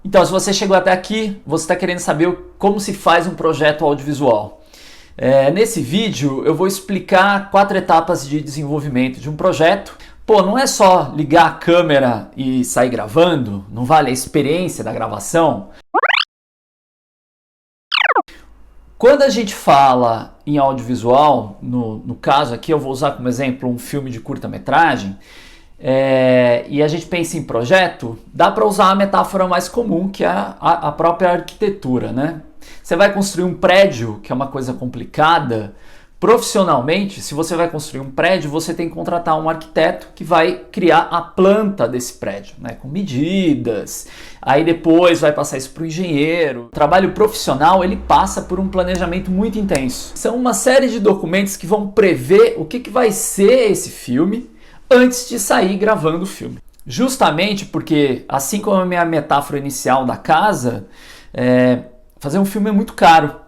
Então, se você chegou até aqui, você está querendo saber como se faz um projeto audiovisual. Nesse vídeo eu vou explicar 4 etapas de desenvolvimento de um projeto. Pô, não é só ligar a câmera e sair gravando, não vale a experiência da gravação. Quando a gente fala em audiovisual, no caso aqui eu vou usar como exemplo um filme de curta-metragem, e a gente pensa em projeto, dá para usar a metáfora mais comum, que é a própria arquitetura, né? Você vai construir um prédio, que é uma coisa complicada. Profissionalmente, se você vai construir um prédio, você tem que contratar um arquiteto que vai criar a planta desse prédio, né, com medidas, aí depois vai passar isso para o engenheiro. O trabalho profissional, ele passa por um planejamento muito intenso. São uma série de documentos que vão prever o que vai ser esse filme antes de sair gravando o filme. Justamente porque, assim como a minha metáfora inicial da casa, fazer um filme é muito caro.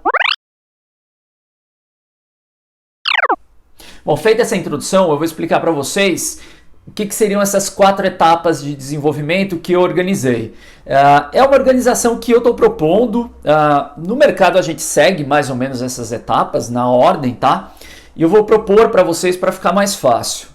Bom, feita essa introdução, eu vou explicar para vocês o que seriam essas 4 etapas de desenvolvimento que eu organizei. É uma organização que eu estou propondo. No mercado a gente segue mais ou menos essas etapas na ordem, tá? E eu vou propor para vocês para ficar mais fácil.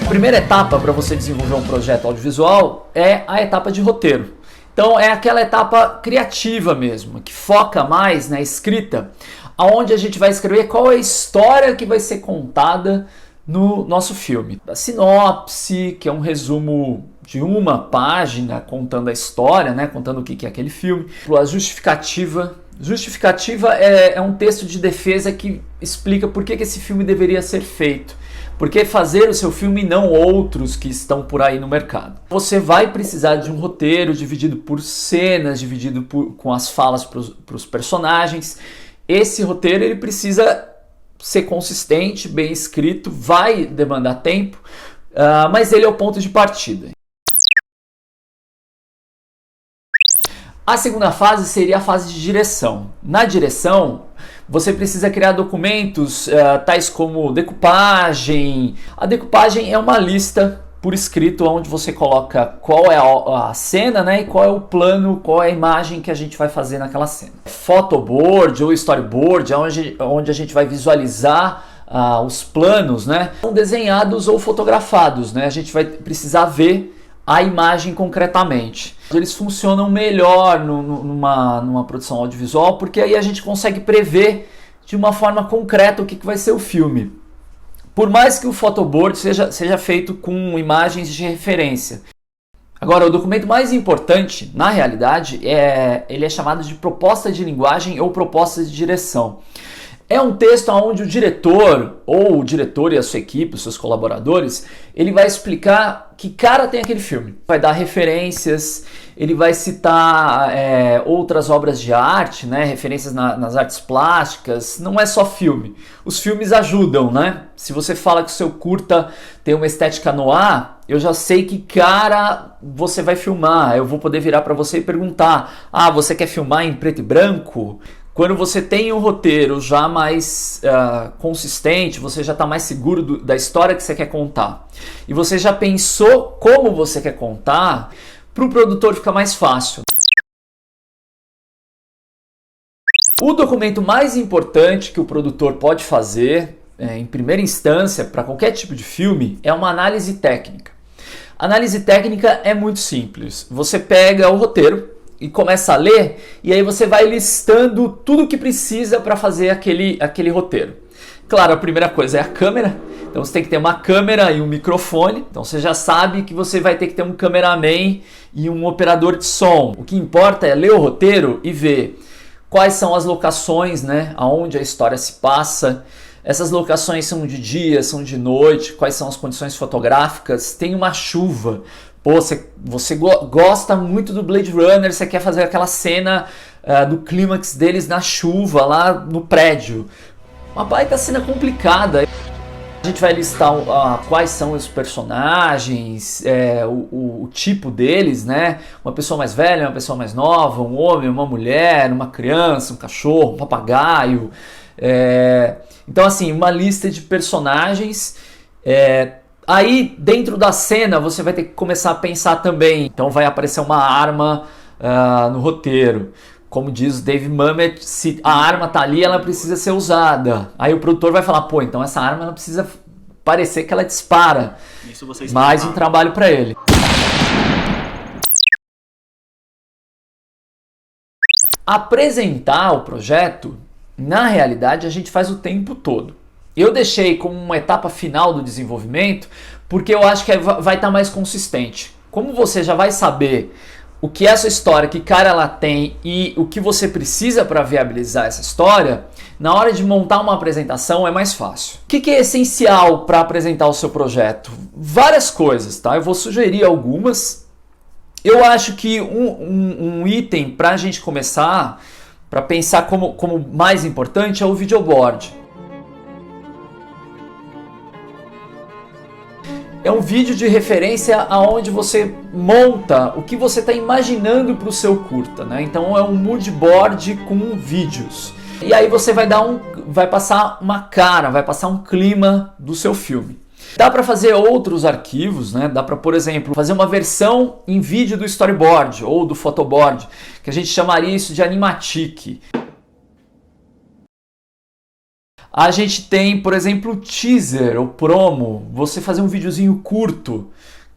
A primeira etapa para você desenvolver um projeto audiovisual é a etapa de roteiro. Então é aquela etapa criativa mesmo, que foca mais na escrita, onde a gente vai escrever qual é a história que vai ser contada no nosso filme. A sinopse, que é um resumo de uma página contando a história, né, contando o que é aquele filme. A justificativa. Justificativa é um texto de defesa que explica por que esse filme deveria ser feito. Por que fazer o seu filme e não outros que estão por aí no mercado? Você vai precisar de um roteiro dividido por cenas, dividido com as falas para os personagens. Esse roteiro ele precisa ser consistente, bem escrito, vai demandar tempo, mas ele é o ponto de partida. A segunda fase seria a fase de direção. Na direção, você precisa criar documentos tais como decupagem. A decupagem é uma lista por escrito onde você coloca qual é a cena, né, e qual é o plano, qual é a imagem que a gente vai fazer naquela cena. Photoboard ou storyboard é onde a gente vai visualizar os planos, né, são desenhados ou fotografados, né, a gente vai precisar ver a imagem concretamente. Eles funcionam melhor numa produção audiovisual porque aí a gente consegue prever de uma forma concreta o que vai ser o filme. Por mais que o photoboard seja feito com imagens de referência. Agora, o documento mais importante, na realidade, ele é chamado de proposta de linguagem ou proposta de direção. É um texto onde o diretor, ou o diretor e a sua equipe, os seus colaboradores, ele vai explicar que cara tem aquele filme. Vai dar referências, ele vai citar outras obras de arte, né? Referências nas artes plásticas. Não é só filme. Os filmes ajudam, né? Se você fala que o seu curta tem uma estética noir, eu já sei que cara você vai filmar. Eu vou poder virar para você e perguntar: você quer filmar em preto e branco? Quando você tem um roteiro já mais consistente, você já está mais seguro da história que você quer contar. E você já pensou como você quer contar, para o produtor fica mais fácil. O documento mais importante que o produtor pode fazer, em primeira instância, para qualquer tipo de filme, é uma análise técnica. A análise técnica é muito simples. Você pega o roteiro e começa a ler, e aí você vai listando tudo o que precisa para fazer aquele roteiro. Claro, a primeira coisa é a câmera, então você tem que ter uma câmera e um microfone, então você já sabe que você vai ter que ter um cameraman e um operador de som. O que importa é ler o roteiro e ver quais são as locações, né, aonde a história se passa. Essas locações são de dia, são de noite, quais são as condições fotográficas, tem uma chuva. Pô, você gosta muito do Blade Runner, você quer fazer aquela cena do clímax deles na chuva, lá no prédio. Uma baita cena complicada. A gente vai listar quais são os personagens, o tipo deles, né? Uma pessoa mais velha, uma pessoa mais nova, um homem, uma mulher, uma criança, um cachorro, um papagaio. Então, assim, uma lista de personagens. Aí, dentro da cena, você vai ter que começar a pensar também. Então vai aparecer uma arma no roteiro. Como diz o Dave Mamet, se a arma tá ali, ela precisa ser usada. Aí o produtor vai falar, pô, então essa arma ela precisa parecer que ela dispara. Isso você Mais um trabalho para ele. Apresentar o projeto, na realidade, a gente faz o tempo todo. Eu deixei como uma etapa final do desenvolvimento porque eu acho que vai estar mais consistente. Como você já vai saber o que é essa história, que cara ela tem e o que você precisa para viabilizar essa história, na hora de montar uma apresentação é mais fácil. O que é essencial para apresentar o seu projeto? Várias coisas, tá? Eu vou sugerir algumas. Eu acho que um item para a gente começar, para pensar como mais importante, é o videoboard. É um vídeo de referência aonde você monta o que você está imaginando para o seu curta, né? Então é um mood board com vídeos. E aí você vai passar uma cara, vai passar um clima do seu filme. Dá para fazer outros arquivos, né? Dá para, por exemplo, fazer uma versão em vídeo do storyboard ou do photoboard, que a gente chamaria isso de animatic. A gente tem, por exemplo, o teaser ou promo, você fazer um videozinho curto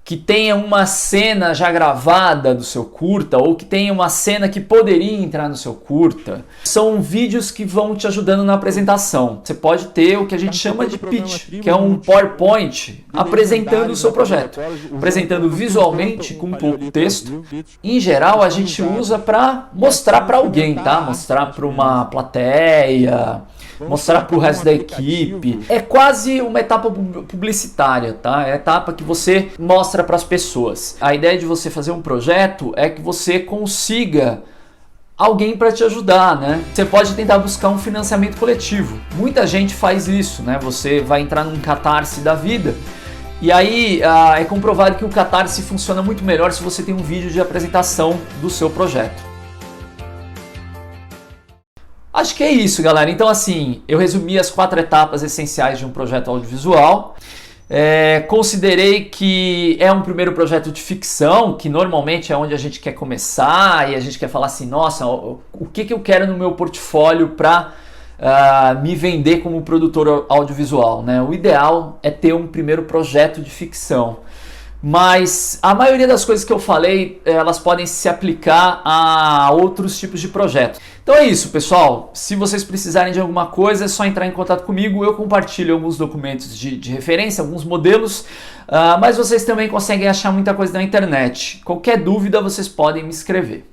que tenha uma cena já gravada do seu curta ou que tenha uma cena que poderia entrar no seu curta. São vídeos que vão te ajudando na apresentação. Você pode ter o que a gente chama de pitch, que é um PowerPoint apresentando o seu projeto, apresentando visualmente com pouco texto. Em geral, a gente usa para mostrar para alguém, tá? Mostrar para uma plateia, mostrar para o resto da equipe. É quase uma etapa publicitária, tá? É a etapa que você mostra para as pessoas. A ideia de você fazer um projeto é que você consiga alguém para te ajudar, né? Você pode tentar buscar um financiamento coletivo. Muita gente faz isso, né? Você vai entrar num Catarse da vida. E aí é comprovado que o Catarse funciona muito melhor se você tem um vídeo de apresentação do seu projeto. Acho que é isso, galera. Então, assim, eu resumi as 4 etapas essenciais de um projeto audiovisual. Considerei que é um primeiro projeto de ficção, que normalmente é onde a gente quer começar e a gente quer falar assim, nossa, o que eu quero no meu portfólio para me vender como produtor audiovisual, né? O ideal é ter um primeiro projeto de ficção. Mas a maioria das coisas que eu falei, elas podem se aplicar a outros tipos de projetos. Então é isso, pessoal. Se vocês precisarem de alguma coisa, é só entrar em contato comigo. Eu compartilho alguns documentos de referência, alguns modelos, mas vocês também conseguem achar muita coisa na internet. Qualquer dúvida, vocês podem me escrever.